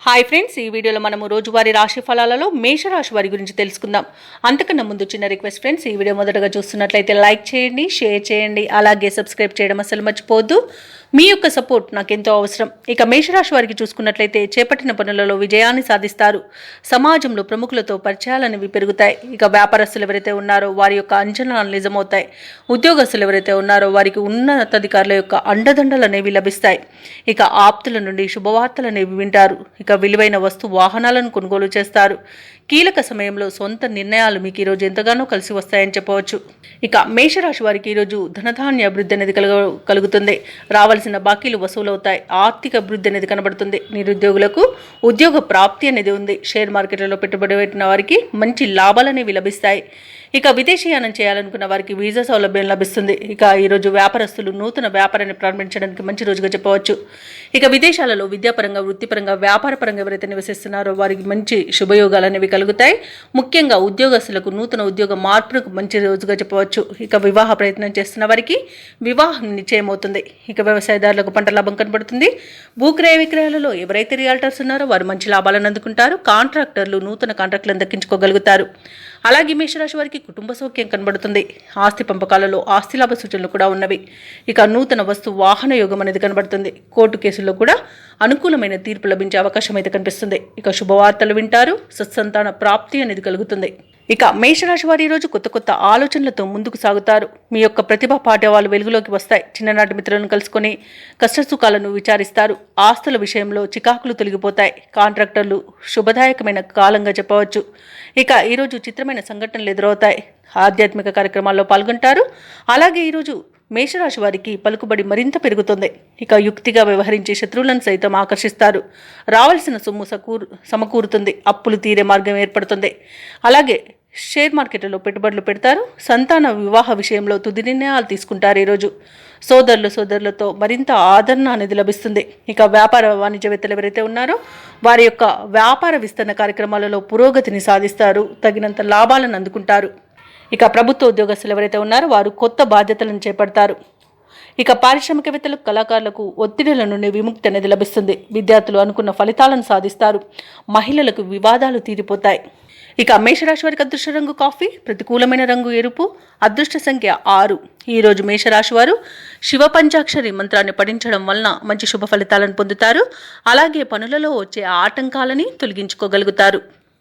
Hi friends, ఈ వీడియోలో మనము రోజువారీ రాశి ఫలాలలో మేషరాశి వారి గురించి తెలుసుకుందాం. అంతకన్నా ముందు చిన్న రిక్వెస్ట్ ఫ్రెండ్స్, ఈ వీడియో మొదటగా చూస్తున్నట్లయితే లైక్ చేయండి, షేర్ చేయండి, అలాగే సబ్స్క్రైబ్ చేయడం అసలు మర్చిపోవద్దు. మీ యొక్క సపోర్ట్ నాకెంతో అవసరం. ఇక మేషరాశి వారికి చూసుకున్నట్లయితే చేపట్టిన పనులలో విజయాన్ని సాధిస్తారు. సమాజంలో ప్రముఖులతో పరిచయాలనేవి పెరుగుతాయి. ఇక వ్యాపారస్తులు ఎవరైతే ఉన్నారో వారి యొక్క అంచనాలు నిజమవుతాయి. ఉద్యోగస్తులు ఎవరైతే ఉన్నారో వారికి ఉన్నతాధికారుల యొక్క అండదండలు అనేవి లభిస్తాయి. ఇక ఆప్తుల నుండి శుభవార్తలు అనేవి వింటారు. ఇక విలువైన వాహనాలను కొనుగోలు చేస్తారు. కీలక సమయంలో సొంత నిర్ణయాలు మీకు ఈరోజు ఎంతగానో కలిసి వస్తాయని చెప్పవచ్చు. ఇక మేషరాశి వారికి ఈరోజు ధనధాన్య అభివృద్ధి అనేది కలుగుతుంది. రావాల్సిన బాకీలు వసూలవుతాయి. ఆర్థిక అభివృద్ధి అనేది కనబడుతుంది. నిరుద్యోగులకు ఉద్యోగ ప్రాప్తి అనేది ఉంది. షేర్ మార్కెట్లలో పెట్టుబడి పెట్టిన వారికి మంచి లాభాలు అనేవి లభిస్తాయి. ఇక విదేశీయానం చేయాలనుకున్న వారికి వీసా సౌలభ్యం లభిస్తుంది. ఇక ఈరోజు వ్యాపారస్తులు నూతన వ్యాపారాన్ని ప్రారంభించడానికి మంచి రోజుగా చెప్పవచ్చు. ఇక విదేశాలలో విద్యాపరంగా, వృత్తిపరంగా, వ్యాపారపరంగా ఎవరైతే నివసిస్తున్నారో వారికి మంచి శుభయోగాలు అనేవి కలుగుతాయి. ముఖ్యంగా ఉద్యోగస్తులకు నూతన ఉద్యోగ మార్పులకు మంచి రోజుగా చెప్పవచ్చు. ఇక వివాహ ప్రయత్నం చేస్తున్న వారికి వివాహం నిశ్చయమవుతుంది. ఇక వ్యవసాయదారులకు పంట లాభం కనబడుతుంది. భూక్రయ విక్రయాలలో ఎవరైతే రియాల్టర్స్ ఉన్నారో వారు మంచి లాభాలను అందుకుంటారు. కాంట్రాక్టర్లు నూతన కాంట్రాక్టులను దక్కించుకోగలుగుతారు. అలాగే మేషరాశి వారికి కుటుంబ సౌఖ్యం కనబడుతుంది. ఆస్తి పంపకాలలో ఆస్తి లాభ సూచనలు కూడా ఉన్నవి. ఇక నూతన వస్తు వాహన యోగం అనేది కనబడుతుంది. కోర్టు కేసుల్లో కూడా అనుకూలమైన తీర్పు లభించే అవకాశం అయితే కనిపిస్తుంది. ఇక శుభవార్తలు వింటారు. సత్సంతాన ప్రాప్తి అనేది కలుగుతుంది. ఇక మేషరాశి వారి ఈరోజు కొత్త కొత్త ఆలోచనలతో ముందుకు సాగుతారు. మీ యొక్క ప్రతిభా పాఠవాలు వెలుగులోకి వస్తాయి. చిన్ననాటి మిత్రులను కలుసుకొని కష్టసుఖాలను విచారిస్తారు. ఆస్తుల విషయంలో చికాకులు తొలగిపోతాయి. కాంట్రాక్టర్లు శుభదాయకమైన కాలంగా చెప్పవచ్చు. ఇక ఈరోజు చిత్రమైన సంఘటనలు ఎదురవుతాయి. ఆధ్యాత్మిక కార్యక్రమాల్లో పాల్గొంటారు. అలాగే ఈరోజు మేషరాశి వారికి పలుకుబడి మరింత పెరుగుతుంది. ఇక యుక్తిగా వ్యవహరించే శత్రువులను సైతం ఆకర్షిస్తారు. రావాల్సిన సొమ్ము సమకూరుతుంది. అప్పులు తీరే మార్గం ఏర్పడుతుంది. అలాగే షేర్ మార్కెట్లో పెట్టుబడులు పెడతారు. సంతాన వివాహ విషయంలో తుది నిర్ణయాలు తీసుకుంటారు. ఈరోజు సోదరులతో మరింత ఆదరణ అనేది లభిస్తుంది. ఇక వ్యాపార వాణిజ్యవేత్తలు ఎవరైతే ఉన్నారో వారి యొక్క వ్యాపార విస్తరణ కార్యక్రమాలలో పురోగతిని సాధిస్తారు. తగినంత లాభాలను అందుకుంటారు. ఇక ప్రభుత్వ ఉద్యోగస్తులు ఎవరైతే ఉన్నారో వారు కొత్త బాధ్యతలను చేపడతారు. ఇక పారిశ్రామికవేత్తలకు, కళాకారులకు ఒత్తిడిల నుండి విముక్తి అనేది లభిస్తుంది. విద్యార్థులు అనుకున్న ఫలితాలను సాధిస్తారు. మహిళలకు వివాదాలు తీరిపోతాయి. ఇక మేషరాశి వారికి అదృష్ట రంగు కాఫీ, ప్రతికూలమైన రంగు ఎరుపు, అదృష్ట సంఖ్య 6. ఈరోజు మేషరాశి వారు శివ పంచాక్షరి మంత్రాన్ని పఠించడం వలన మంచి శుభ ఫలితాలను పొందుతారు. అలాగే పనులలో వచ్చే ఆటంకాలని తొలగించుకోగలుగుతారు.